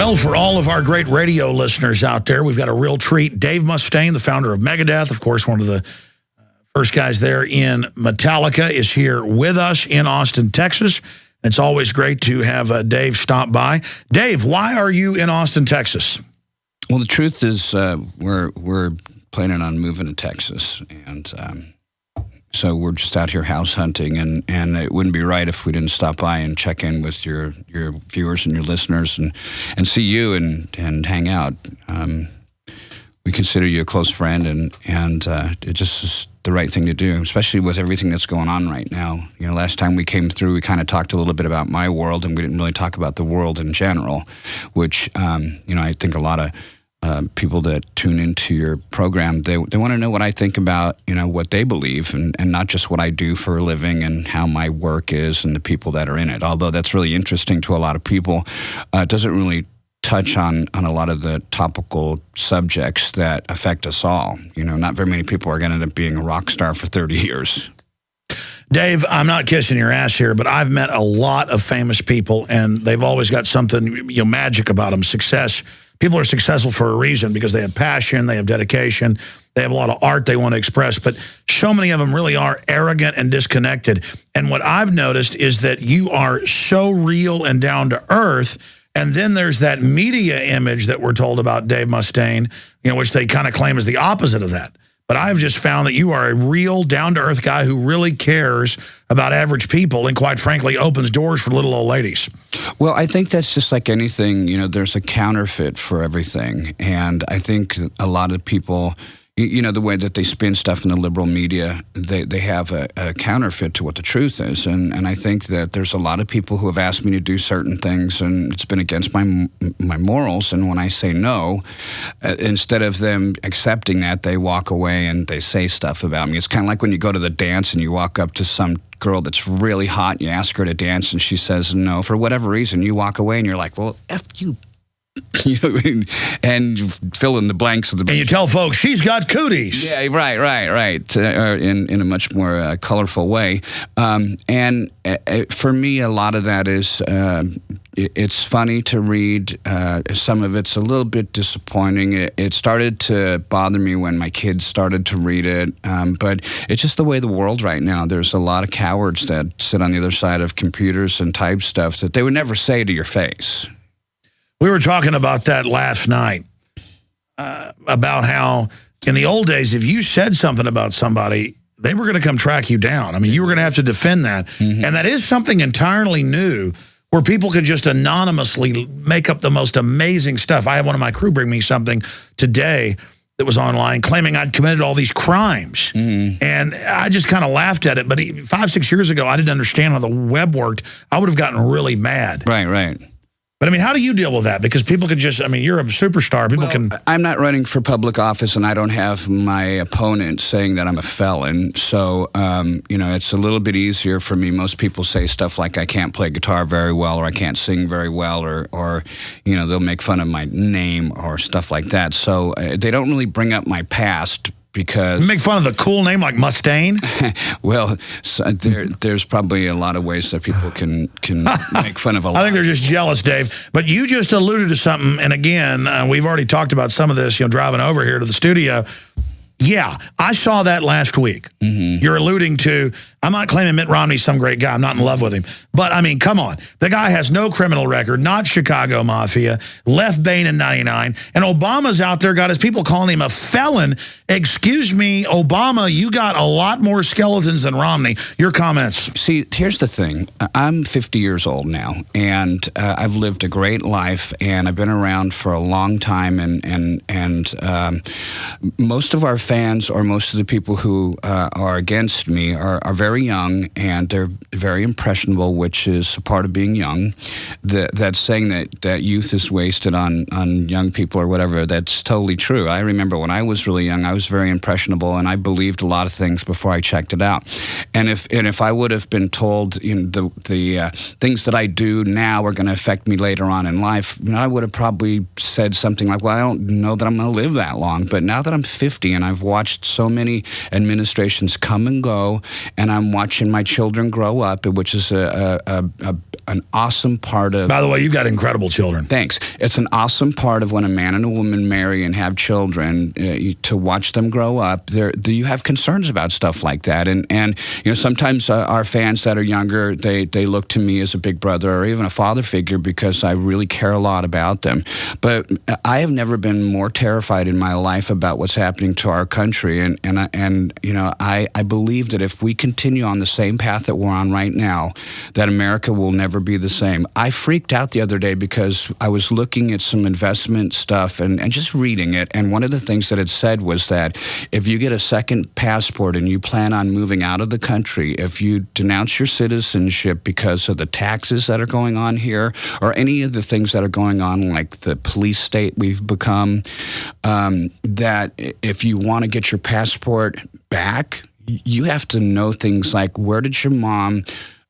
Well, for all of our great radio listeners out there, we've got a real treat. Dave Mustaine, the founder of Megadeth, of course, one of the first guys there in Metallica, is here with us in Austin, Texas. It's always great to have Dave stop by. Dave, why are you in Austin, Texas? Well, the truth is we're planning on moving to Texas, and so we're just out here house hunting, and it wouldn't be right if we didn't stop by and check in with your viewers and your listeners and see you and hang out. We consider you a close friend, and it just is the right thing to do, especially with everything that's going on right now. You know, last time we came through, we kind of talked a little bit about my world, and we didn't really talk about the world in general, which, you know, I think a lot of people that tune into your program, they want to know what I think about, you know, what they believe, and not just what I do for a living and how my work is and the people that are in it. Although that's really interesting to a lot of people, it doesn't really touch on a lot of the topical subjects that affect us all. You know, not very many people are going to end up being a rock star for 30 years. Dave, I'm not kissing your ass here, but I've met a lot of famous people, and they've always got something, you know, magic about them. Success. People are successful for a reason, because they have passion, they have dedication, they have a lot of art they want to express, but so many of them really are arrogant and disconnected. And what I've noticed is that you are so real and down to earth, and then there's that media image that we're told about Dave Mustaine, you know, which they kind of claim is the opposite of that. But I've just found that you are a real down-to-earth guy who really cares about average people and, quite frankly, opens doors for little old ladies. Well, I think that's just like anything. You know, there's a counterfeit for everything. And I think a lot of people, you know, the way that they spin stuff in the liberal media, they have a counterfeit to what the truth is. And I think that there's a lot of people who have asked me to do certain things, and it's been against my morals. And when I say no, instead of them accepting that, they walk away and they say stuff about me. It's kind of like when you go to the dance and you walk up to some girl that's really hot, and you ask her to dance, and she says no. For whatever reason, you walk away and you're like, well, F you. You know, and fill in the blanks of the. And you tell folks she's got cooties. Yeah, right. In a much more colorful way, and for me, a lot of that is it's funny to read. Some of it's a little bit disappointing. It started to bother me when my kids started to read it, but it's just the way the world right now. There's a lot of cowards that sit on the other side of computers and type stuff that they would never say to your face. We were talking about that last night, about how in the old days, if you said something about somebody, they were going to come track you down. I mean, you were going to have to defend that. Mm-hmm. And that is something entirely new, where people could just anonymously make up the most amazing stuff. I had one of my crew bring me something today that was online claiming I'd committed all these crimes. Mm-hmm. And I just kind of laughed at it. But 5, 6 years ago, I didn't understand how the web worked. I would have gotten really mad. Right. But, I mean, how do you deal with that? Because people can just, I mean, you're a superstar. People can... I'm not running for public office, and I don't have my opponent saying that I'm a felon. So, you know, it's a little bit easier for me. Most people say stuff like I can't play guitar very well, or I can't sing very well, or you know, they'll make fun of my name or stuff like that. So they don't really bring up my past, because... You make fun of the cool name like Mustaine? Well, so there's probably a lot of ways that people can make fun of a lot. I think they're just jealous, Dave. But you just alluded to something, and again, we've already talked about some of this, you know, driving over here to the studio. Yeah, I saw that last week. Mm-hmm. You're alluding to, I'm not claiming Mitt Romney's some great guy. I'm not in love with him. But, I mean, come on. The guy has no criminal record, not Chicago Mafia, left Bain in 99, and Obama's out there got his people calling him a felon. Excuse me, Obama, you got a lot more skeletons than Romney. Your comments. See, here's the thing. I'm 50 years old now, and I've lived a great life, and I've been around for a long time, and most of our fans, or most of the people who are against me, are very young, and they're very impressionable, which is a part of being young. That saying that youth is wasted on young people or whatever, that's totally true. I remember when I was really young, I was very impressionable, and I believed a lot of things before I checked it out. And if I would have been told, you know, the things that I do now are going to affect me later on in life, you know, I would have probably said something like, well, I don't know that I'm going to live that long. But now that I'm 50 and I've watched so many administrations come and go, and I'm watching my children grow up, which is a an awesome part of... By the way, you've got incredible children. Thanks. It's an awesome part of when a man and a woman marry and have children, to watch them grow up. Do you have concerns about stuff like that? And sometimes our fans that are younger, they look to me as a big brother or even a father figure because I really care a lot about them. But I have never been more terrified in my life about what's happening to our country. And I believe that if we continue on the same path that we're on right now, that America will never be the same. I freaked out the other day because I was looking at some investment stuff and just reading it. And one of the things that it said was that if you get a second passport and you plan on moving out of the country, if you denounce your citizenship because of the taxes that are going on here or any of the things that are going on, like the police state we've become, that if you want to get your passport back, you have to know things like where did your mom,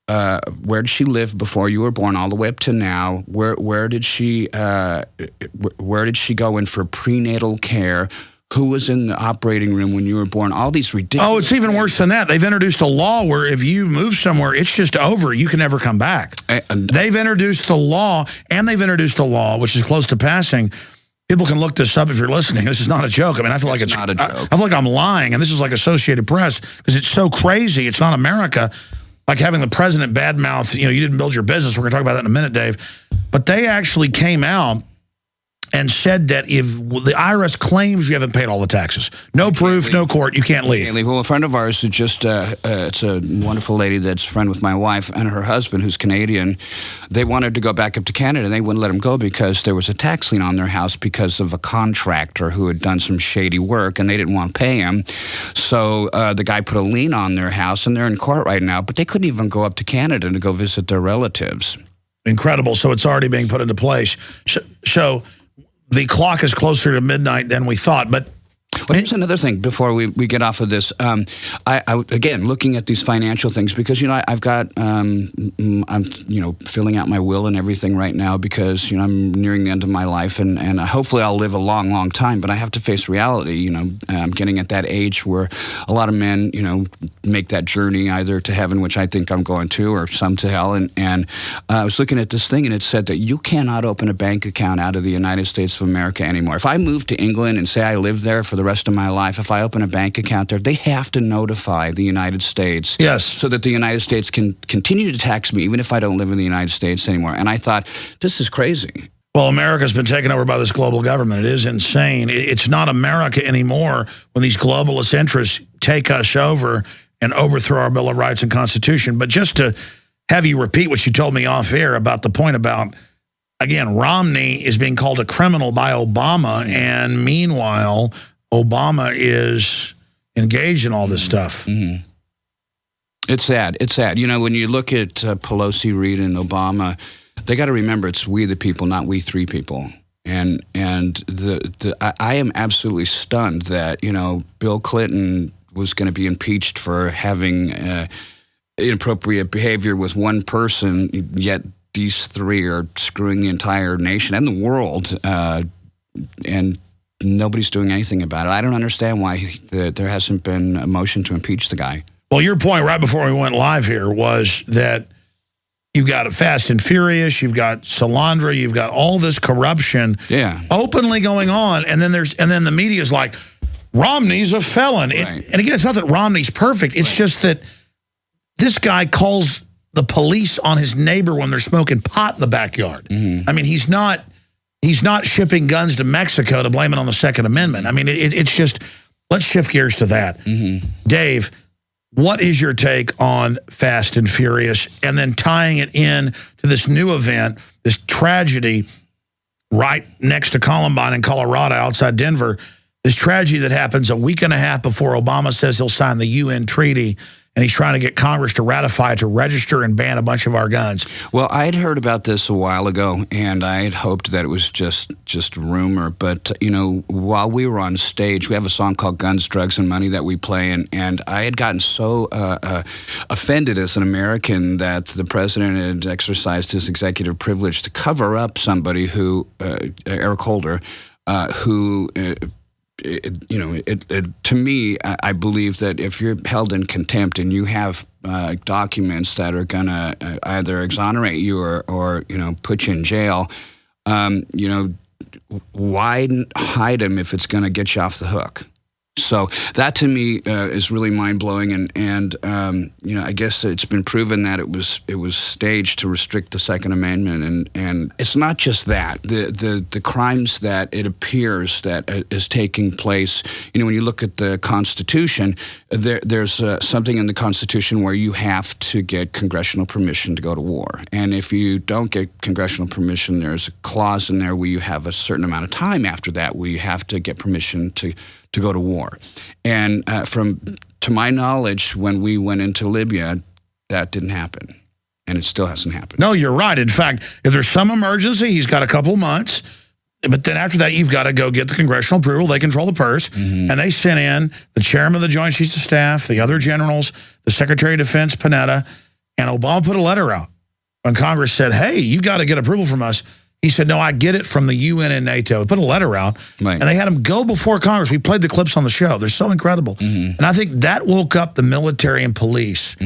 where did she live before you were born, all the way up to now? Where did she go in for prenatal care? Who was in the operating room when you were born? All these ridiculous... Oh, it's even worse than that. They've introduced a law where if you move somewhere, it's just over. You can never come back. They've introduced the law, and they've introduced a law, which is close to passing. People can look this up if you're listening. This is not a joke. I mean, I feel like it's not a joke. I feel like I'm lying, and this is like Associated Press because it's so crazy. It's not America. Like having the president badmouth, you didn't build your business. We're going to talk about that in a minute, Dave. But they actually came out and said that if the IRS claims you haven't paid all the taxes, no proof, no court, you can't leave. Well, a friend of ours who just, it's a wonderful lady that's a friend with my wife and her husband who's Canadian. They wanted to go back up to Canada and they wouldn't let them go because there was a tax lien on their house because of a contractor who had done some shady work and they didn't want to pay him. So the guy put a lien on their house and they're in court right now, but they couldn't even go up to Canada to go visit their relatives. Incredible. So it's already being put into place. So the clock is closer to midnight than we thought, but... Well, here's another thing before we get off of this. I again, looking at these financial things, because, I've got, I'm, filling out my will and everything right now because, I'm nearing the end of my life and hopefully I'll live a long, long time, but I have to face reality. I'm getting at that age where a lot of men, make that journey either to heaven, which I think I'm going to, or some to hell. And I was looking at this thing and it said that you cannot open a bank account out of the United States of America anymore. If I move to England and say I live there for the rest of my life, if I open a bank account there, they have to notify the United States. Yes. So that the United States can continue to tax me even if I don't live in the United States anymore. And I thought, this is crazy. Well, America's been taken over by this global government. It is insane. It's not America anymore when these globalist interests take us over and overthrow our Bill of Rights and Constitution. But just to have you repeat what you told me off air about the point about, again, Romney is being called a criminal by Obama, and meanwhile, Obama is engaged in all this stuff. Mm-hmm. It's sad. It's sad. When you look at Pelosi, Reid, and Obama, they got to remember it's we the people, not we three people. And I am absolutely stunned that, Bill Clinton was going to be impeached for having inappropriate behavior with one person, yet these three are screwing the entire nation and the world, and nobody's doing anything about it. I don't understand why there hasn't been a motion to impeach the guy. Well, your point right before we went live here was that you've got Fast and Furious, you've got Solandra, you've got all this corruption openly going on, and then the media's like, Romney's a felon. Right. And again, it's not that Romney's perfect. It's just that this guy calls the police on his neighbor when they're smoking pot in the backyard. Mm-hmm. I mean, he's not shipping guns to Mexico to blame it on the Second Amendment. I mean, it's just, let's shift gears to that. Mm-hmm. Dave, what is your take on Fast and Furious, and then tying it in to this new event, this tragedy right next to Columbine in Colorado outside Denver, this tragedy that happens a week and a half before Obama says he'll sign the UN treaty, and he's trying to get Congress to ratify it, to register and ban a bunch of our guns. Well, I had heard about this a while ago, and I had hoped that it was just rumor. But, while we were on stage, we have a song called Guns, Drugs, and Money that we play, and I had gotten so offended as an American that the president had exercised his executive privilege to cover up somebody who, Eric Holder, who to me, I believe that if you're held in contempt and you have documents that are going to either exonerate you or put you in jail, why hide them if it's going to get you off the hook? So that to me is really mind blowing, and I guess it's been proven that it was staged to restrict the Second Amendment, and it's not just that the crimes that it appears that is taking place. When you look at the Constitution, there's something in the Constitution where you have to get congressional permission to go to war, and if you don't get congressional permission, there's a clause in there where you have a certain amount of time after that where you have to get permission to go to war. And to my knowledge, when we went into Libya, that didn't happen. And it still hasn't happened. No, you're right. In fact, if there's some emergency, he's got a couple months. But then after that, you've got to go get the congressional approval. They control the purse. And they sent in the chairman of the Joint Chiefs of Staff, the other generals, the Secretary of Defense, Panetta, and Obama put a letter out when Congress said, hey, you got to get approval from us. He said, no, I get it from the UN and NATO. We put a letter out, and they had him go before Congress. We played the clips on the show. They're so incredible. And I think that woke up the military and police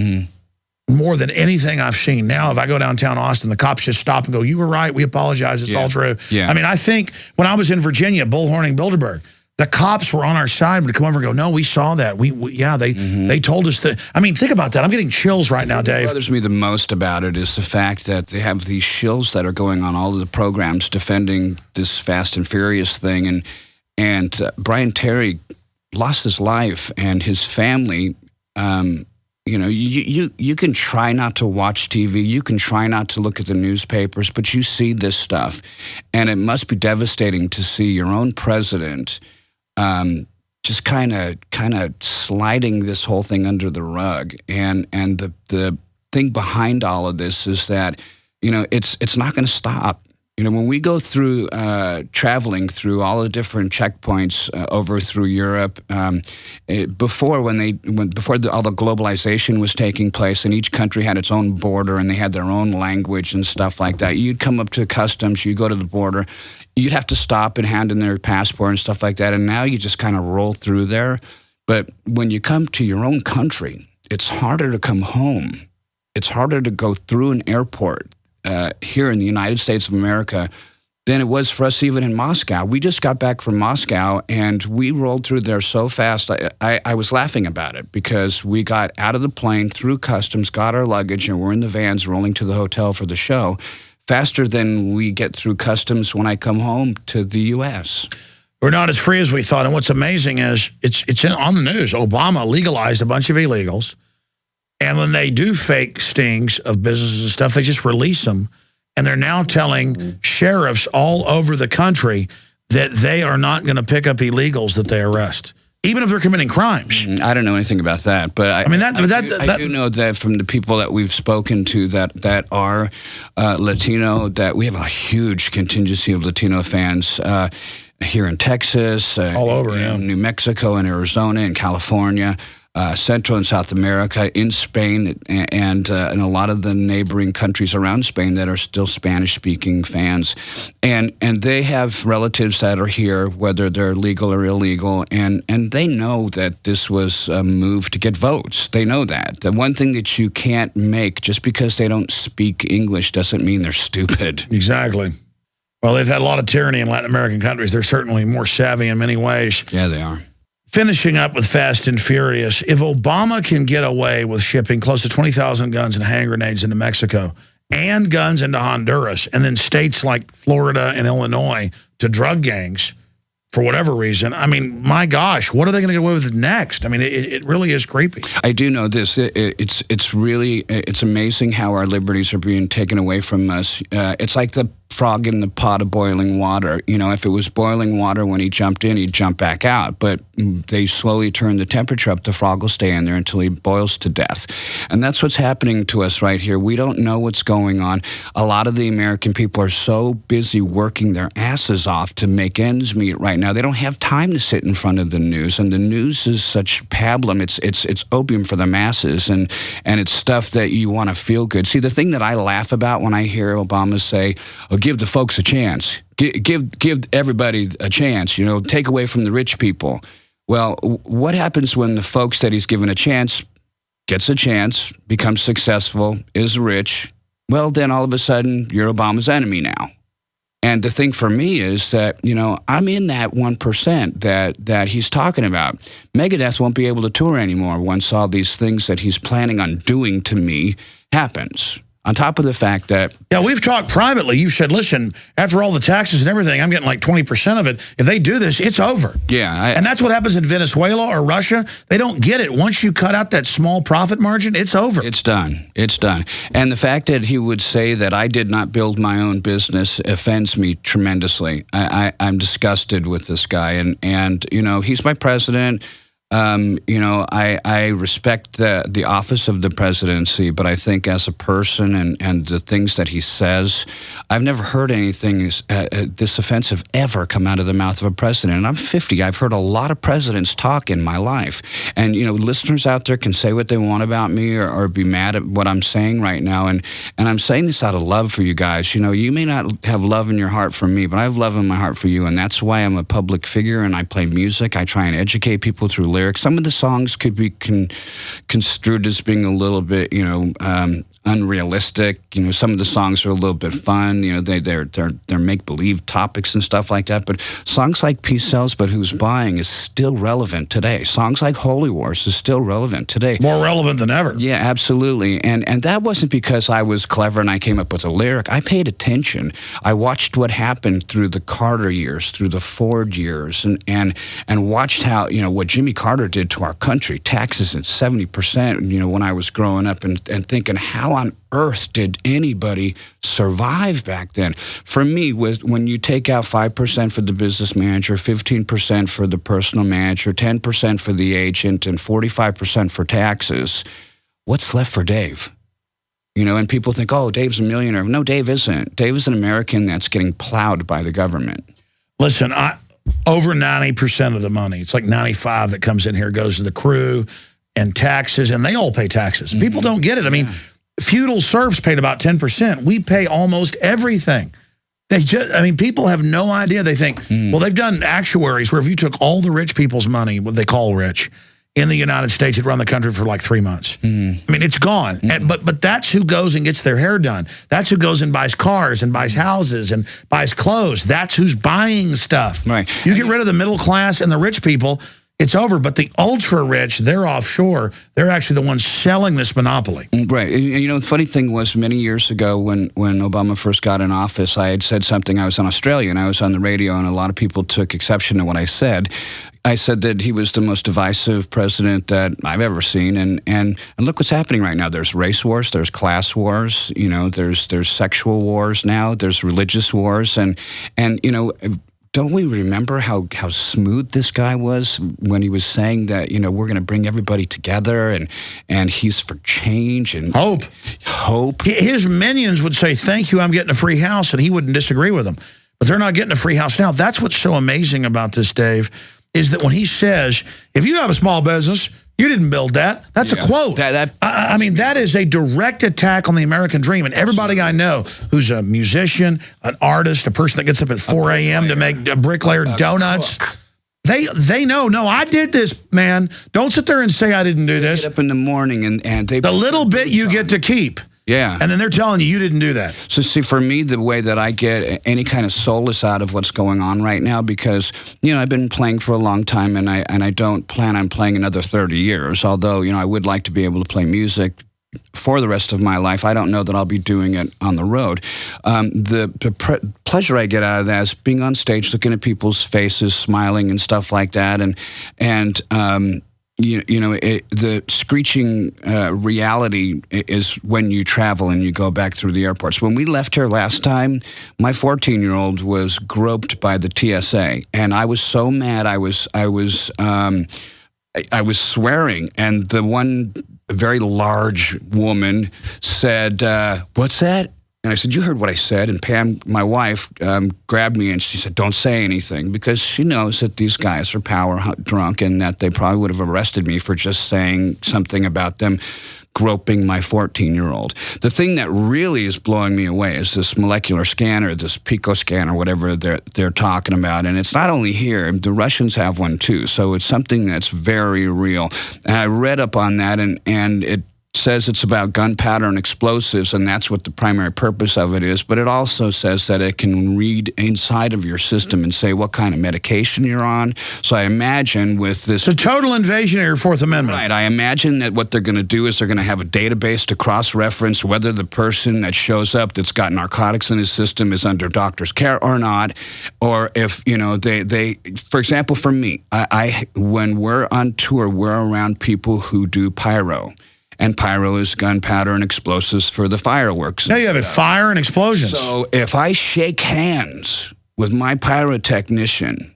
more than anything I've seen. Now, if I go downtown Austin, the cops just stop and go, you were right, we apologize, it's all true. I mean, I think when I was in Virginia, Bullhorning, Bilderberg, the cops were on our side and would come over and go, no, we saw that. They told us that. I mean, think about that. I'm getting chills right now, Dave. What bothers me the most about it is the fact that they have these shills that are going on all of the programs defending this Fast and Furious thing. And Brian Terry lost his life, and his family, you can try not to watch TV. You can try not to look at the newspapers, but you see this stuff. And it must be devastating to see your own president just kind of sliding this whole thing under the rug, and the thing behind all of this is that it's not going to stop. When we go through traveling through all the different checkpoints over through Europe, before all the globalization was taking place, and each country had its own border and they had their own language and stuff like that. You'd come up to customs, you go to the border, you'd have to stop and hand in their passport and stuff like that. And now you just kind of roll through there. But when you come to your own country, it's harder to come home. It's harder to go through an airport here in the United States of America than it was for us even in Moscow. We just got back from Moscow, and we rolled through there so fast. I was laughing about it because we got out of the plane, through customs, got our luggage, and we're in the vans rolling to the hotel for the show faster than we get through customs when I come home to the U.S. We're not as free as we thought. And what's amazing is it's on the news. Obama legalized a bunch of illegals. And when they do fake stings of businesses and stuff, they just release them. And they're now telling sheriffs all over the country that they are not going to pick up illegals that they arrest, even if they're committing crimes. I don't know anything about that, but I do know that from the people that we've spoken to that are Latino, that we have a huge contingency of Latino fans here in Texas, all over, in New Mexico, and Arizona, and California. Central and South America, in Spain, and in a lot of the neighboring countries around Spain that are still Spanish-speaking fans. And they have relatives that are here, whether they're legal or illegal, and they know that this was a move to get votes. They know that. The one thing that you can't make, just because they don't speak English doesn't mean they're stupid. Exactly. Well, they've had a lot of tyranny in Latin American countries. They're certainly more savvy in many ways. Yeah, they are. Finishing up with Fast and Furious, if Obama can get away with shipping close to 20,000 guns and hand grenades into Mexico and guns into Honduras, and then states like Florida and Illinois to drug gangs for whatever reason, I mean, my gosh, what are they going to get away with next? I mean, it really is creepy. I do know this. It's really amazing how our liberties are being taken away from us. It's like the frog in the pot of boiling water. If it was boiling water when he jumped in, he'd jump back out. But they slowly turn the temperature up. The frog will stay in there until he boils to death. And that's what's happening to us right here. We don't know what's going on. A lot of the American people are so busy working their asses off to make ends meet right now. They don't have time to sit in front of the news. And the news is such pablum. It's opium for the masses. And it's stuff that you want to feel good. See, the thing that I laugh about when I hear Obama say, Well, give the folks a chance. Give everybody a chance. Take away from the rich people. Well, what happens when the folks that he's given a chance gets a chance, becomes successful, is rich? Well, then all of a sudden, you're Obama's enemy now. And the thing for me is that, I'm in that 1% that he's talking about. Megadeth won't be able to tour anymore once all these things that he's planning on doing to me happens. On top of the fact that... Yeah, we've talked privately. You said, listen, after all the taxes and everything, I'm getting like 20% of it. If they do this, it's over. Yeah. And that's what happens in Venezuela or Russia. They don't get it. Once you cut out that small profit margin, it's over. It's done. It's done. And the fact that he would say that I did not build my own business offends me tremendously. I'm disgusted with this guy. And he's my president. I respect the office of the presidency, but I think as a person and the things that he says, I've never heard anything this offensive ever come out of the mouth of a president. And I'm 50. I've heard a lot of presidents talk in my life. And, listeners out there can say what they want about me or be mad at what I'm saying right now. And I'm saying this out of love for you guys. You may not have love in your heart for me, but I have love in my heart for you. And that's why I'm a public figure and I play music. I try and educate people through lyrics. Some of the songs could be construed as being a little bit, unrealistic. Some of the songs are a little bit fun. They're make-believe topics and stuff like that. But songs like Peace Sells, But Who's Buying is still relevant today. Songs like Holy Wars is still relevant today. More relevant than ever. Yeah, absolutely. And that wasn't because I was clever and I came up with a lyric. I paid attention. I watched what happened through the Carter years, through the Ford years, and watched how, what Jimmy Carter did to our country, taxes at 70%, when I was growing up and thinking, how on earth did anybody survive back then? For me, when you take out 5% for the business manager, 15% for the personal manager, 10% for the agent, and 45% for taxes, what's left for Dave? And people think, oh, Dave's a millionaire. No, Dave isn't. Dave is an American that's getting plowed by the government. Listen, over 90% of the money, it's like 95 that comes in here, goes to the crew and taxes, and they all pay taxes. Mm-hmm. People don't get it. I mean, feudal serfs paid about 10%. We pay almost everything. People have no idea. They think, well, they've done actuaries where if you took all the rich people's money, what they call rich, in the United States, it'd run the country for like 3 months. It's gone. But that's who goes and gets their hair done. That's who goes and buys cars and buys houses and buys clothes. That's who's buying stuff. Right. You get rid of the middle class and the rich people, it's over. But the ultra rich, they're offshore. They're actually the ones selling this monopoly. Right. And, the funny thing was many years ago when Obama first got in office, I had said something. I was in Australia and I was on the radio and a lot of people took exception to what I said. I said that he was the most divisive president that I've ever seen, and look what's happening right now. There's race wars, there's class wars, there's sexual wars now, there's religious wars, and don't we remember how smooth this guy was when he was saying that we're going to bring everybody together and he's for change and hope. His minions would say, "Thank you, I'm getting a free house," and he wouldn't disagree with them. But they're not getting a free house now. That's what's so amazing about this, Dave, is that when he says, if you have a small business, you didn't build that. That's a quote. That is a direct attack on the American dream. And everybody I know who's a musician, an artist, a person that gets up at 4 a.m. to make a bricklayer donuts, they know, no, I did this, man. Don't sit there and say I didn't do this. Get up in the morning and they... The little bit you get to keep. Yeah. And then they're telling you didn't do that. So see, for me, the way that I get any kind of solace out of what's going on right now, because, I've been playing for a long time and I don't plan on playing another 30 years, although, I would like to be able to play music for the rest of my life. I don't know that I'll be doing it on the road. The pleasure I get out of that is being on stage, looking at people's faces, smiling and stuff like that. The screeching reality is when you travel and you go back through the airports. When we left here last time, my 14-year-old was groped by the TSA, and I was so mad. I was swearing, and the one very large woman said, "What's that?" And I said, "You heard what I said." And Pam, my wife, grabbed me and she said, "Don't say anything," because she knows that these guys are power drunk and that they probably would have arrested me for just saying something about them groping my 14-year-old. The thing that really is blowing me away is this molecular scanner, this pico scanner, whatever they're talking about. And it's not only here, the Russians have one too. So it's something that's very real. And I read up on that, and it says it's about gunpowder and explosives, and that's what the primary purpose of it is. But it also says that it can read inside of your system and say what kind of medication you're on. So I imagine with this... It's a total invasion of your Fourth Amendment. Right. I imagine that what they're going to do is they're going to have a database to cross-reference whether the person that shows up that's got narcotics in his system is under doctor's care or not. Or if, you know, they for example, for me, I when we're on tour, we're around people who do pyro. And pyro is gunpowder and explosives for the fireworks. Yeah, you have fire and explosions. So if I shake hands with my pyrotechnician,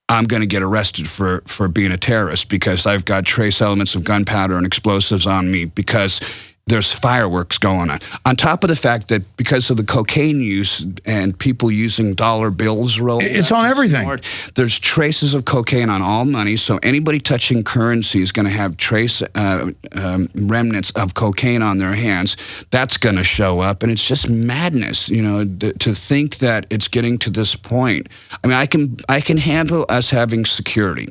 I'm going to get arrested for being a terrorist because I've got trace elements of gunpowder and explosives on me because there's fireworks going on. On top of the fact that because of the cocaine use and people using dollar bills, it's on everything. There's traces of cocaine on all money, so anybody touching currency is going to have trace remnants of cocaine on their hands. That's going to show up, and it's just madness, you know, to think that it's getting to this point. I mean, I can handle us having security,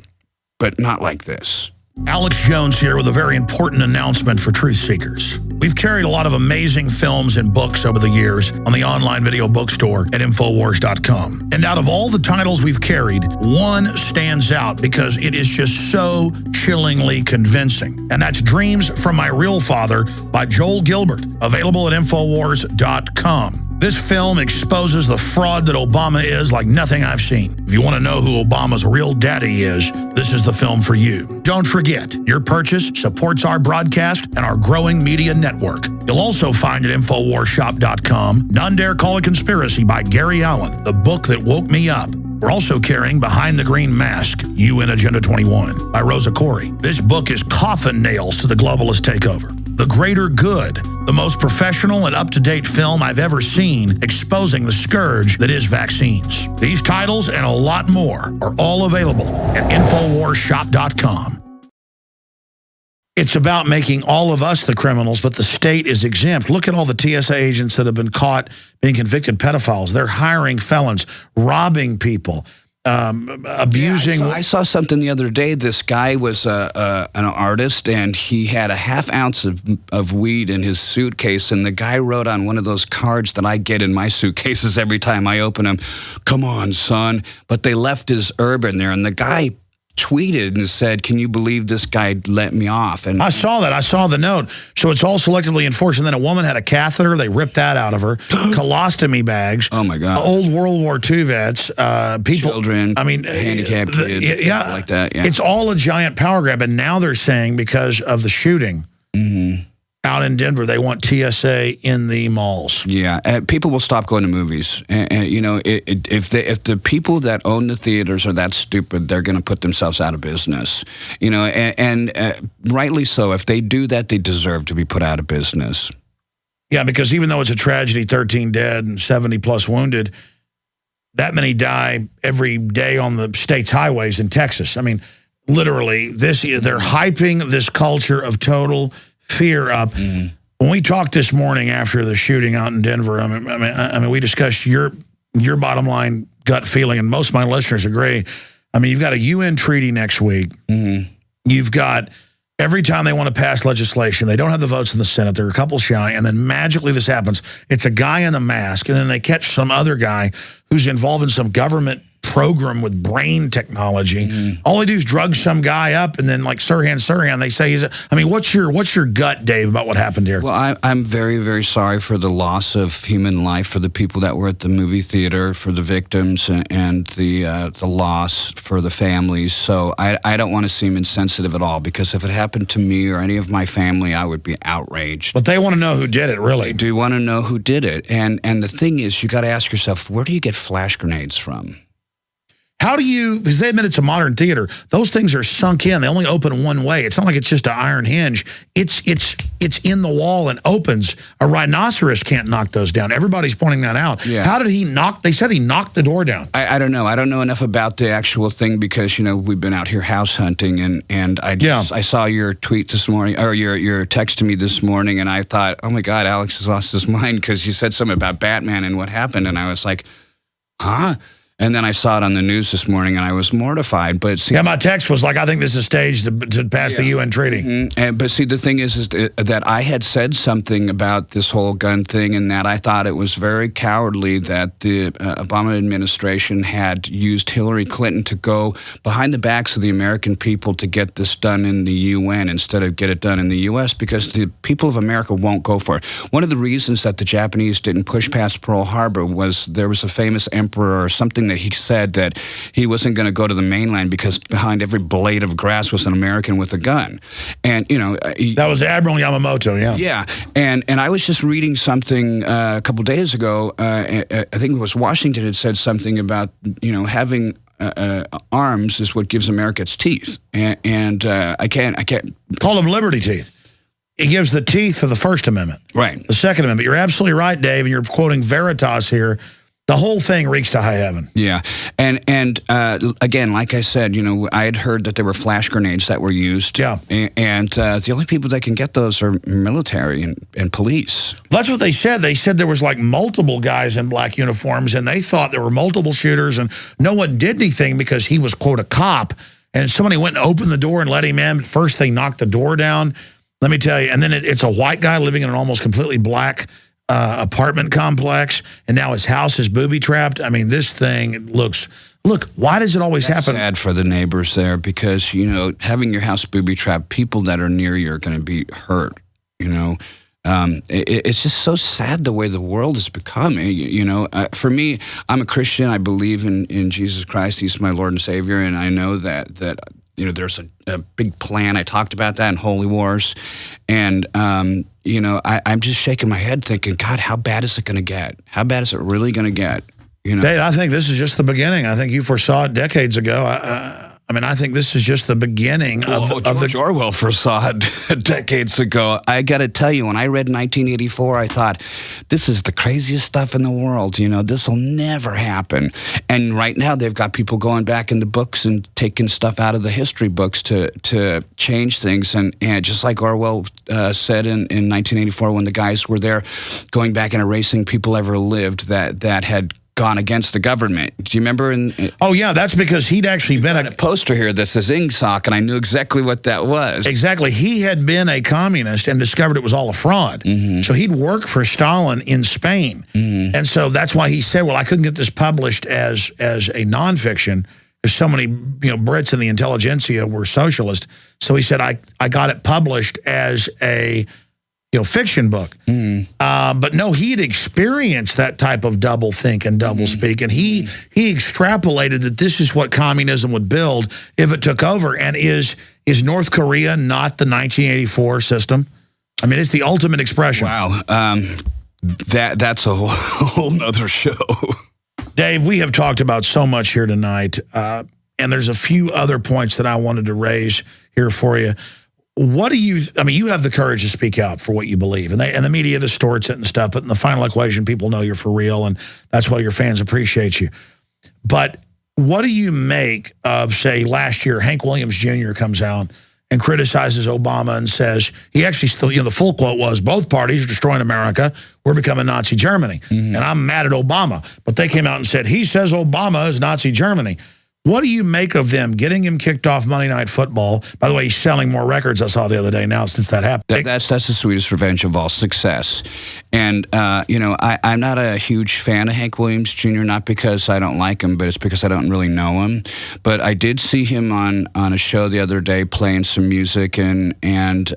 but not like this. Alex Jones here with a very important announcement for truth seekers. We've carried a lot of amazing films and books over the years on the online video bookstore at Infowars.com. And out of all the titles we've carried, one stands out because it is just so chillingly convincing. And that's Dreams from My Real Father by Joel Gilbert, available at Infowars.com. This film exposes the fraud that Obama is like nothing I've seen. If you want to know who Obama's real daddy is, this is the film for you. Don't forget, your purchase supports our broadcast and our growing media network. You'll also find at InfoWarsShop.com None Dare Call It Conspiracy by Gary Allen, the book that woke me up. We're also carrying Behind the Green Mask, UN Agenda 21 by Rosa Corey. This book is coffin nails to the globalist takeover. The Greater Good, the most professional and up-to-date film I've ever seen exposing the scourge that is vaccines. These titles and a lot more are all available at InfoWarsShop.com. It's about making all of us the criminals, but the state is exempt. Look at all the TSA agents that have been caught being convicted pedophiles. They're hiring felons, robbing people, abusing. Yeah, I saw something the other day. This guy was an artist, and he had a half ounce of weed in his suitcase, and the guy wrote on one of those cards that I get in my suitcases every time I open them, "Come on, son." But they left his herb in there, and the guy tweeted and said, "Can you believe this guy let me off?" And I saw that. I saw the note. So it's all selectively enforced. And then a woman had a catheter. They ripped that out of her. Colostomy bags. Oh, my God. Old World War II vets. People. Children. I mean, handicapped kids. Yeah. Like that. Yeah. It's all a giant power grab. And now they're saying because of the shooting out in Denver, they want TSA in the malls. Yeah, people will stop going to movies. And you know, if the people that own the theaters are that stupid, they're going to put themselves out of business. You know, and rightly so. If they do that, they deserve to be put out of business. Yeah, because even though it's a tragedy, 13 dead and 70 plus wounded, that many die every day on the state's highways in Texas. I mean, literally, they're hyping this culture of total fear up. When we talked this morning after the shooting out in Denver, I mean, we discussed your bottom line gut feeling, and most of my listeners agree. I mean, you've got a UN treaty next week. You've got every time they want to pass legislation, they don't have the votes in the Senate. They're a couple shy, and then magically this happens. It's a guy in a mask, and then they catch some other guy who's involved in some government program with brain technology. All they do is drug some guy up, and then like Sirhan, they say he's I mean, what's your gut, Dave, about what happened here? Well, I'm very, very sorry for the loss of human life, for the people that were at the movie theater, for the victims, and the loss for the families. So I don't want to seem insensitive at all, because if it happened to me or any of my family, I would be outraged. But they want to know who did it, really. They do want to know who did it. And the thing is, you got to ask yourself, where do you get flash grenades from? How do you, because they admit it's a modern theater, those things are sunk in. They only open one way. It's not like it's just an iron hinge. It's in the wall and opens. A rhinoceros can't knock those down. Everybody's pointing that out. Yeah. How did he knock, they said he knocked the door down. I don't know. I don't know enough about the actual thing because, we've been out here house hunting and I saw your tweet this morning, or your text to me this morning, and I thought, oh my God, Alex has lost his mind because you said something about Batman and what happened, and I was like, huh? And then I saw it on the news this morning, and I was mortified. But see, my text was like, I think this is staged to pass the UN treaty. Mm-hmm. But see, the thing is that I had said something about this whole gun thing, and that I thought it was very cowardly that the Obama administration had used Hillary Clinton to go behind the backs of the American people to get this done in the UN instead of get it done in the U.S. because the people of America won't go for it. One of the reasons that the Japanese didn't push past Pearl Harbor was there was a famous emperor or something that he said that he wasn't going to go to the mainland because behind every blade of grass was an American with a gun. And, that was Admiral Yamamoto, yeah. Yeah, and I was just reading something a couple of days ago. I think it was Washington had said something about, having arms is what gives America its teeth. And I can't call them liberty teeth. It gives the teeth to the First Amendment. Right. The Second Amendment. You're absolutely right, Dave, and you're quoting Veritas here. The whole thing reeks to high heaven. Yeah. And again, like I said, I had heard that there were flash grenades that were used. Yeah. And the only people that can get those are military and police. That's what they said. They said there was like multiple guys in black uniforms, and they thought there were multiple shooters, and no one did anything because he was, quote, a cop. And somebody went and opened the door and let him in. But first, they knocked the door down. Let me tell you. And then it's a white guy living in an almost completely black apartment complex, and now his house is booby-trapped. I mean, this thing looks... Look, why does it always happen? Sad for the neighbors there because, having your house booby-trapped, people that are near you are going to be hurt, It's just so sad the way the world has become. For me, I'm a Christian. I believe in Jesus Christ. He's my Lord and Savior, and I know that there's a big plan. I talked about that in Holy Wars, and I'm just shaking my head thinking, God, how bad is it going to get? How bad is it really going to get? Dave, I think this is just the beginning. I think you foresaw it decades ago. I think this is just the beginning of George Orwell foresaw it decades ago. I got to tell you, when I read 1984, I thought, this is the craziest stuff in the world. This will never happen. And right now, they've got people going back in the books and taking stuff out of the history books to change things. And just like Orwell said in 1984, when the guys were there going back and erasing people ever lived that had gone against the government. Do you remember? Oh, yeah, that's because he'd actually been a poster here that says Ingsoc, and I knew exactly what that was. Exactly. He had been a communist and discovered it was all a fraud. Mm-hmm. So he'd worked for Stalin in Spain. Mm-hmm. And so that's why he said, well, I couldn't get this published as a nonfiction because so many Brits in the intelligentsia were socialist. So he said, I got it published as a fiction book. But no, he'd experienced that type of double think and double speak, and he extrapolated that this is what communism would build if it took over. And is North Korea not the 1984 system? I mean, it's the ultimate expression. Wow. That's a whole nother show. Dave, we have talked about so much here tonight, and there's a few other points that I wanted to raise here for you. What do you, you have the courage to speak out for what you believe, and the media distorts it and stuff, but in the final equation, people know you're for real, and that's why your fans appreciate you. But what do you make of, say, last year, Hank Williams Jr. comes out and criticizes Obama and says, he actually still, the full quote was, both parties are destroying America, we're becoming Nazi Germany. Mm-hmm. And I'm mad at Obama. But they came out and said, he says Obama is Nazi Germany. What do you make of them getting him kicked off Monday Night Football? By the way, he's selling more records I saw the other day now since that happened. That's the sweetest revenge of all, success. And, I'm not a huge fan of Hank Williams Jr., not because I don't like him, but it's because I don't really know him. But I did see him on a show the other day playing some music, and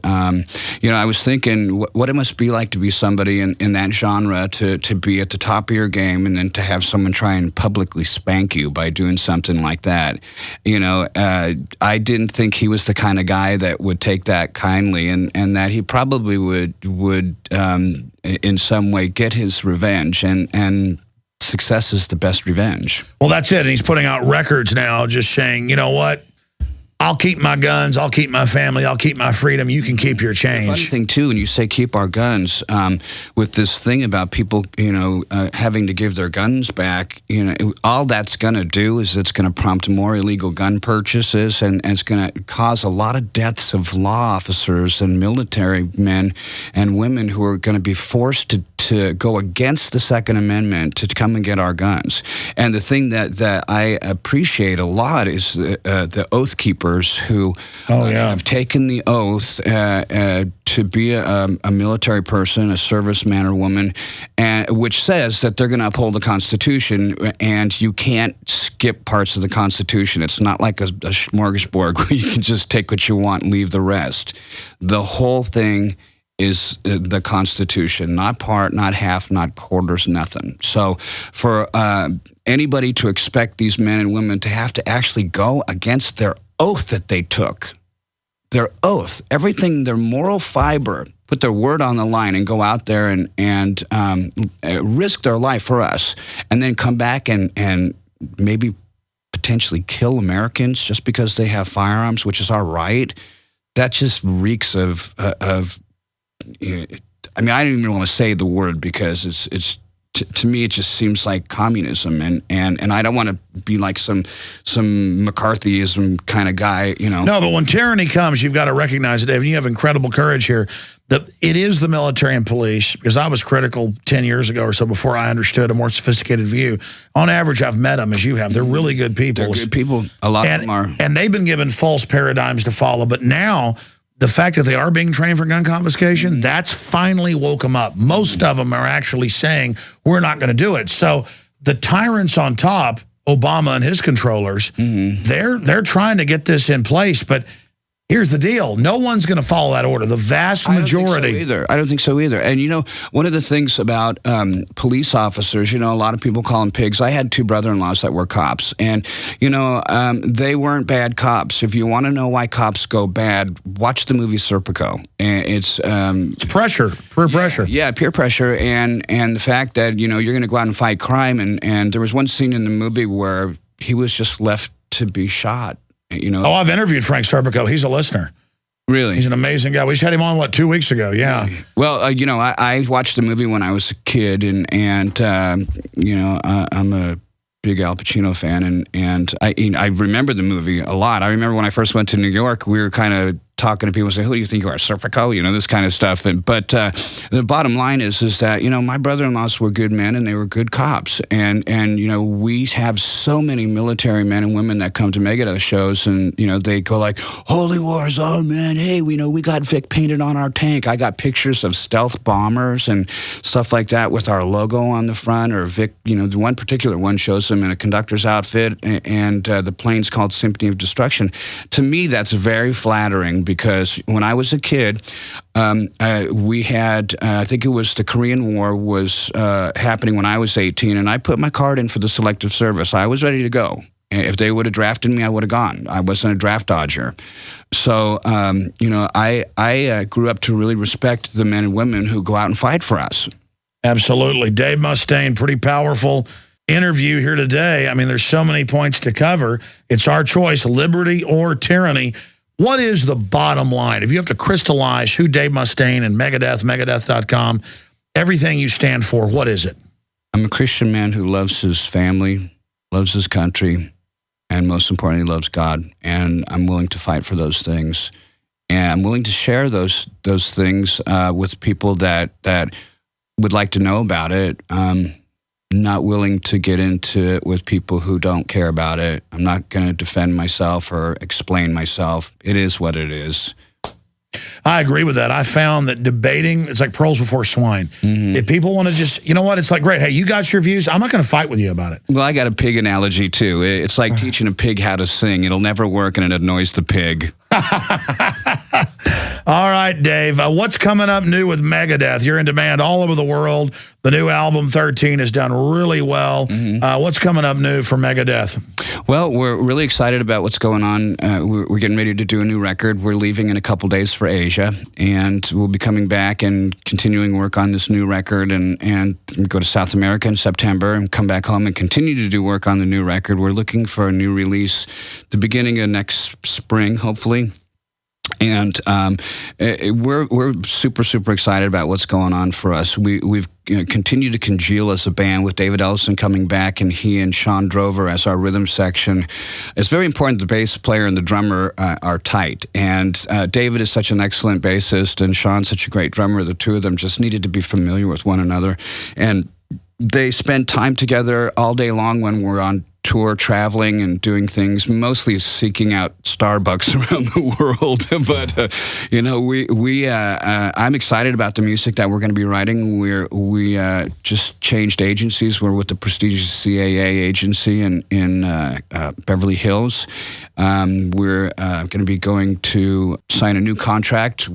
I was thinking what it must be like to be somebody in that genre, to be at the top of your game, and then to have someone try and publicly spank you by doing something like that. I didn't think he was the kind of guy that would take that kindly, and that he probably would in some way get his revenge and success is the best revenge. Well, that's it. And he's putting out records now just saying, you know what? I'll keep my guns. I'll keep my family. I'll keep my freedom. You can keep your change. The funny thing, too, when you say keep our guns, with this thing about people, having to give their guns back, all that's going to do is it's going to prompt more illegal gun purchases, and it's going to cause a lot of deaths of law officers and military men and women who are going to be forced to go against the Second Amendment to come and get our guns. And the thing that I appreciate a lot is the oath keepers who have taken the oath to be a military person, a serviceman or woman, and which says that they're going to uphold the Constitution, and you can't skip parts of the Constitution. It's not like a smorgasbord where you can just take what you want and leave the rest. The whole thing is the Constitution, not part, not half, not quarters, nothing. So for anybody to expect these men and women to have to actually go against their oath that they took, their oath, everything, their moral fiber, put their word on the line and go out there and risk their life for us, and then come back and maybe potentially kill Americans just because they have firearms, which is our right, that just reeks of I mean, I don't even want to say the word because it's to me, it just seems like communism, and I don't want to be like some McCarthyism kind of guy, No, but when tyranny comes, you've got to recognize it, Dave. And you have incredible courage here. It is the military and police, because I was critical 10 years ago or so before I understood a more sophisticated view. On average, I've met them, as you have. They're really good people. They're good people. A lot of them are. And they've been given false paradigms to follow. But now, the fact that they are being trained for gun confiscation, that's finally woke them up. Most of them are actually saying, we're not going to do it. So the tyrants on top, Obama and his controllers, they're trying to get this in place. But here's the deal. No one's going to follow that order. The vast majority. I don't think so either. And, one of the things about police officers, a lot of people call them pigs. I had two brother-in-laws that were cops. And, they weren't bad cops. If you want to know why cops go bad, watch the movie Serpico. And it's pressure, peer pressure. Yeah, peer pressure. And the fact that, you're going to go out and fight crime. And there was one scene in the movie where he was just left to be shot. Oh, I've interviewed Frank Serpico. He's a listener. Really? He's an amazing guy. We just had him on, 2 weeks ago? Yeah. Well, I watched the movie when I was a kid, and I'm a big Al Pacino fan, and I remember the movie a lot. I remember when I first went to New York, we were kind of talking to people and saying, who do you think you are, Serpico? This kind of stuff. But the bottom line is that, my brother-in-laws were good men and they were good cops. And we have so many military men and women that come to Megadeth shows, and, they go like, holy wars, oh man, hey, we got Vic painted on our tank. I got pictures of stealth bombers and stuff like that with our logo on the front, or Vic, the one particular one shows them in a conductor's outfit, and the plane's called Symphony of Destruction. To me, that's very flattering, because when I was a kid, we had, I think it was the Korean War was happening when I was 18, and I put my card in for the Selective Service. I was ready to go. If they would have drafted me, I would have gone. I wasn't a draft dodger. So, I grew up to really respect the men and women who go out and fight for us. Absolutely. Dave Mustaine, pretty powerful interview here today. I mean, there's so many points to cover. It's our choice, liberty or tyranny. What is the bottom line? If you have to crystallize who Dave Mustaine and Megadeth, Megadeth.com, everything you stand for, what is it? I'm a Christian man who loves his family, loves his country, and most importantly, loves God. And I'm willing to fight for those things. And I'm willing to share those things with people that would like to know about it. Not willing to get into it with people who don't care about it. I'm not going to defend myself or explain myself. It is what it is. I agree with that. I found that debating, it's like pearls before swine. If people want to just, you know what, it's like, great, hey, you got your views. I'm not going to fight with you about it. Well, I got a pig analogy, too. It's like teaching a pig how to sing. It'll never work, and it annoys the pig. All right, Dave, what's coming up new with Megadeth? You're in demand all over the world. The new album, 13, has done really well. What's coming up new for Megadeth? Well, we're really excited about what's going on. We're getting ready to do a new record. We're leaving in a couple days for Asia, and we'll be coming back and continuing work on this new record and go to South America in September and come back home and continue to do work on the new record. We're looking for a new release the beginning of next spring, hopefully. And we're super excited about what's going on for us. We've continued to congeal as a band with David Ellison coming back, and he and Sean Drover as our rhythm section. It's very important the bass player and the drummer are tight. And David is such an excellent bassist, and Sean's such a great drummer. The two of them just needed to be familiar with one another. And they spend time together all day long when we're on tour, traveling and doing ththings, mostly seeking out Starbucks around the world. But I'm excited about the music that we're going to be writing. We just changed agencies. We're with the prestigious CAA agency in Beverly Hills. We're going to be going to sign a new contract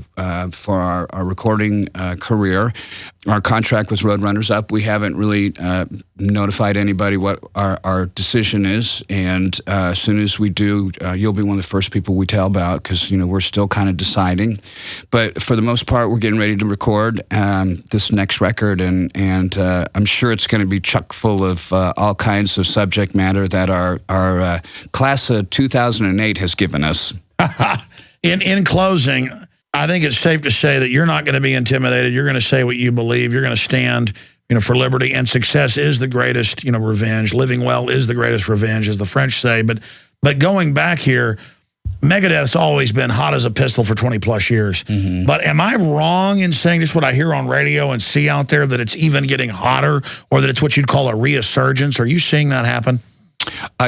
for our recording career. Our contract with Roadrunner's up. We haven't really notified anybody what our decision is, and as soon as we do, you'll be one of the first people we tell about, because we're still kind of deciding. But for the most part, we're getting ready to record this next record, and I'm sure it's going to be chock full of all kinds of subject matter that our class of 2008 has given us. In closing, I think it's safe to say that you're not going to be intimidated. You're going to say what you believe. You're going to stand, for liberty, and success is the greatest, revenge. Living well is the greatest revenge, as the French say. But going back here, Megadeth's always been hot as a pistol for 20-plus years. But am I wrong in saying just what I hear on radio and see out there, that it's even getting hotter, or that it's what you'd call a resurgence? Are you seeing that happen?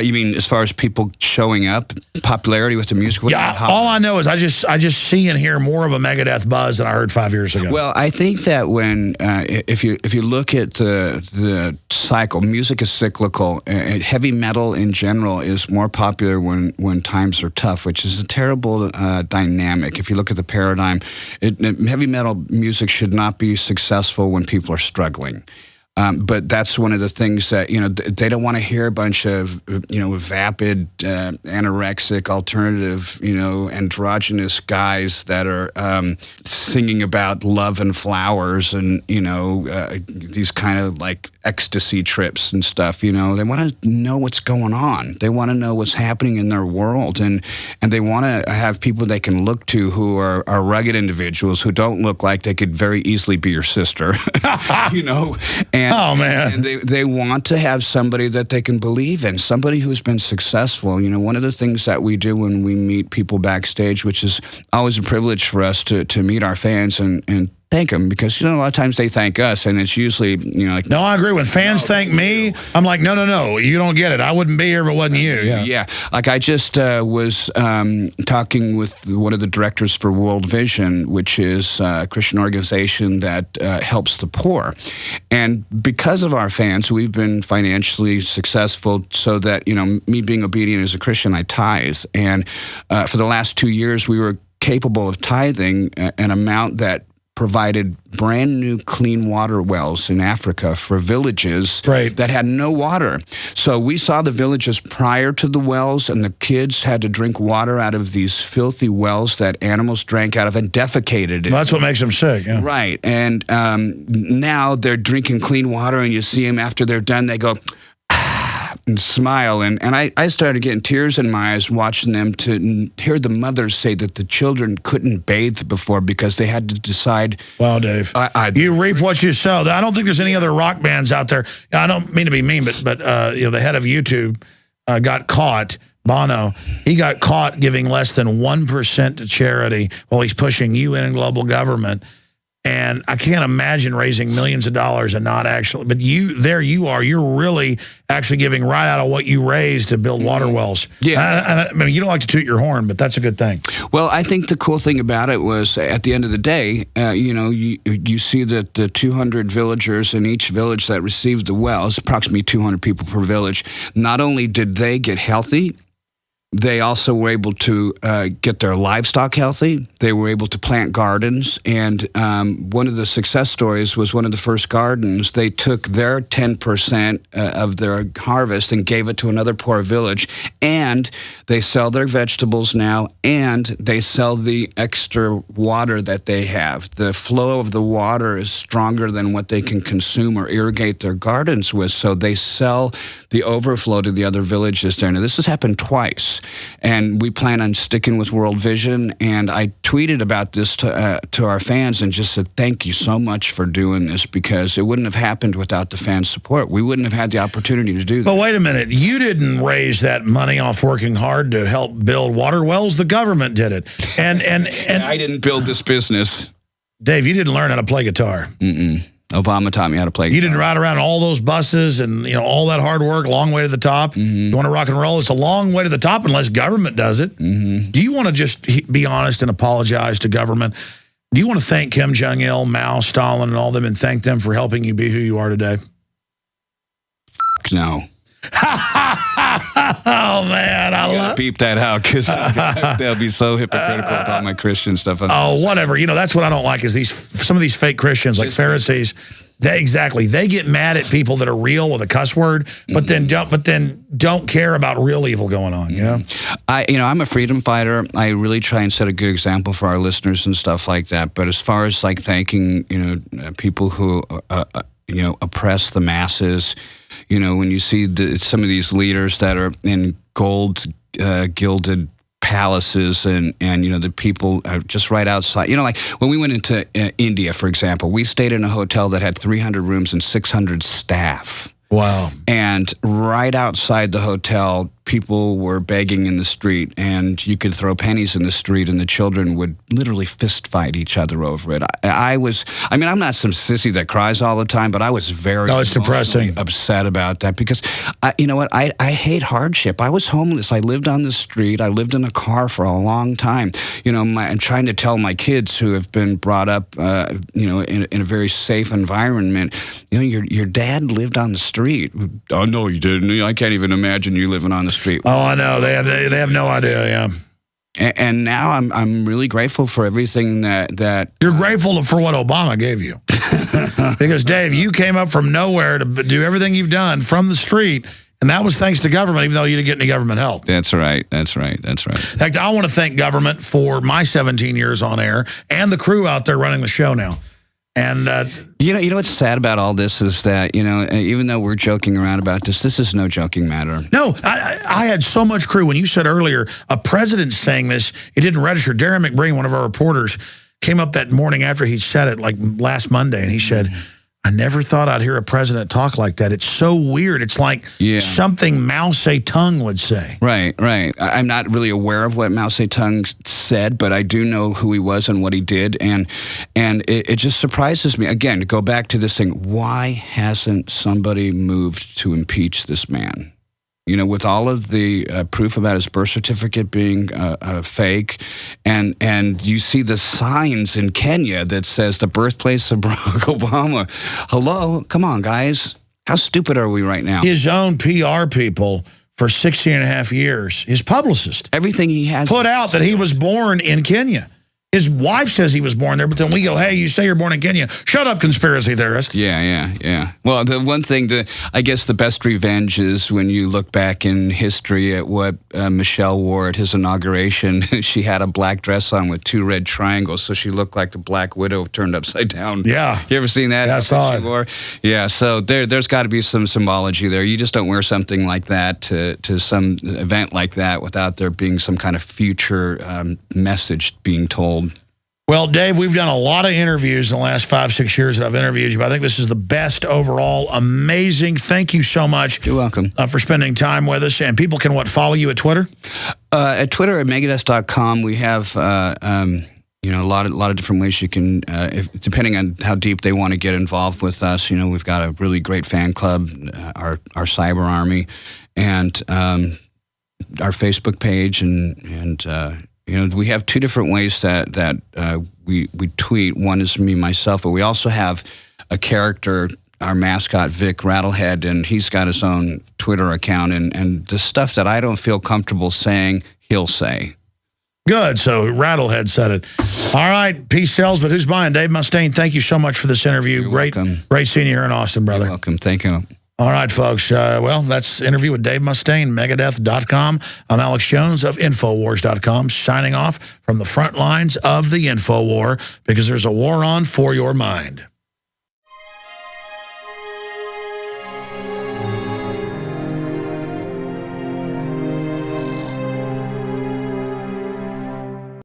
You mean as far as people showing up, popularity with the music? Yeah, all I know is I just see and hear more of a Megadeth buzz than I heard 5 years ago. Well, I think that when if you look at the cycle, music is cyclical. Heavy metal in general is more popular when times are tough, which is a terrible dynamic. If you look at the paradigm, heavy metal music should not be successful when people are struggling. But that's one of the things that, they don't want to hear a bunch of, vapid, anorexic, alternative, androgynous guys that are singing about love and flowers and, these kind of like ecstasy trips and stuff. They want to know what's going on. They want to know what's happening in their world. And they want to have people they can look to who are rugged individuals who don't look like they could very easily be your sister, Oh, man. And they want to have somebody that they can believe in, somebody who's been successful. One of the things that we do when we meet people backstage, which is always a privilege for us to meet our fans and thank them, because a lot of times they thank us, and it's usually like, no, I agree. When fans thank me, I'm like, no, you don't get it. I wouldn't be here if it wasn't you. Yeah. Like I just was talking with one of the directors for World Vision, which is a Christian organization that helps the poor, and because of our fans, we've been financially successful. So that me being obedient as a Christian, I tithe, and for the last 2 years, we were capable of tithing an amount that provided brand new clean water wells in Africa for villages that had no water. So we saw the villages prior to the wells, and the kids had to drink water out of these filthy wells that animals drank out of and defecated. Well, that's what makes them sick. Yeah. Right. And now they're drinking clean water, and you see them after they're done, they go, and smile. And I started getting tears in my eyes watching them, to hear the mothers say that the children couldn't bathe before because they had to decide. Wow, Dave. You reap what you sow. I don't think there's any other rock bands out there. I don't mean to be mean, but the head of YouTube got caught, Bono. He got caught giving less than 1% to charity while he's pushing UN and global government. And I can't imagine raising millions of dollars and not actually. But you are. You're really actually giving right out of what you raised to build water wells. Yeah. I mean, you don't like to toot your horn, but that's a good thing. Well, I think the cool thing about it was, at the end of the day, you see that the 200 villagers in each village that received the wells, approximately 200 people per village, not only did they get healthy, They also were able to get their livestock healthy. They were able to plant gardens. And one of the success stories was one of the first gardens. They took their 10% of their harvest and gave it to another poor village. And they sell their vegetables now, and they sell the extra water that they have. The flow of the water is stronger than what they can consume or irrigate their gardens with. So they sell the overflow to the other villages there. Now, this has happened twice. And we plan on sticking with World Vision. And I tweeted about this to our fans and just said, thank you so much for doing this, because it wouldn't have happened without the fans' support. We wouldn't have had the opportunity to do that. But wait a minute. You didn't raise that money off working hard to help build water wells. The government did it. And I didn't build this business. Dave, you didn't learn how to play guitar. Obama taught me how to play guitar. You didn't ride around all those buses and all that hard work, long way to the top. You want to rock and roll? It's a long way to the top unless government does it. Do you want to just be honest and apologize to government? Do you want to thank Kim Jong-il, Mao, Stalin, and all them and thank them for helping you be who you are today? No. Oh, man, I love beep that out, because they'll be so hypocritical with all my Christian stuff. Oh, whatever. That's what I don't like is some of these fake Christians, like Pharisees. They get mad at people that are real with a cuss word, but then don't care about real evil going on. I'm a freedom fighter. I really try and set a good example for our listeners and stuff like that. But as far as like thanking people who oppress the masses. When you see some of these leaders that are in gold gilded palaces and the people are just right outside. Like when we went into India, for example, we stayed in a hotel that had 300 rooms and 600 staff. Wow. And right outside the hotel, people were begging in the street, and you could throw pennies in the street, and the children would literally fist fight each other over it. I'm not some sissy that cries all the time, but I was very it's depressing, upset about that, because I hate hardship. I was homeless. I lived on the street. I lived in a car for a long time. I'm trying to tell my kids who have been brought up, in a very safe environment. Your dad lived on the street. Oh no, you didn't. I can't even imagine you living on the street. Oh, I know. They have no idea. Yeah. And now I'm really grateful for everything that you're grateful for what Obama gave you, because Dave, you came up from nowhere to do everything you've done from the street, and that was thanks to government, even though you didn't get any government help. That's right. In fact, I want to thank government for my 17 years on air and the crew out there running the show now. And you know what's sad about all this is that even though we're joking around about this is no joking matter. No, I had so much crew. When you said earlier a president saying this, it didn't register. Darren McBreen, one of our reporters, came up that morning after he said it, like last Monday, and he said, I never thought I'd hear a president talk like that. It's so weird. It's like something Mao Zedong would say. Right. I'm not really aware of what Mao Zedong said, but I do know who he was and what he did. And it just surprises me. Again, to go back to this thing, why hasn't somebody moved to impeach this man? With all of the proof about his birth certificate being fake, and you see the signs in Kenya that says the birthplace of Barack Obama. Hello? Come on, guys. How stupid are we right now? His own PR people for 16 and a half years, his publicist, everything he has put out that he was born in Kenya. His wife says he was born there, but then we go, hey, you say you're born in Kenya. Shut up, conspiracy theorist. Yeah. Well, the one thing, I guess the best revenge is when you look back in history at what Michelle wore at his inauguration. She had a black dress on with 2 red triangles, so she looked like the Black Widow turned upside down. Yeah. You ever seen that? Yeah, I saw it. Yeah, so there's got to be some symbology there. You just don't wear something like that to some event like that without there being some kind of future message being told. Well, Dave, we've done a lot of interviews in the last 5-6 years that I've interviewed you, but I think this is the best overall. Amazing. Thank you so much. You're welcome. For spending time with us. And people can, follow you at Twitter? At Twitter, at Megadeth.com, we have a lot of different ways you can, depending on how deep they want to get involved with us. We've got a really great fan club, our cyber army, and our Facebook page, and we have 2 different ways that we tweet. One is me, myself, but we also have a character our mascot, Vic Rattlehead, and he's got his own Twitter account. And the stuff that I don't feel comfortable saying, he'll say. Good. So Rattlehead said it. All right. Peace sells, but who's buying? Dave Mustaine, thank you so much for this interview. You're great, welcome. Great seeing you here in Austin, brother. You're welcome. Thank you. All right, folks. Well, that's interview with Dave Mustaine, Megadeth.com. I'm Alex Jones of Infowars.com, signing off from the front lines of the Infowar, because there's a war on for your mind.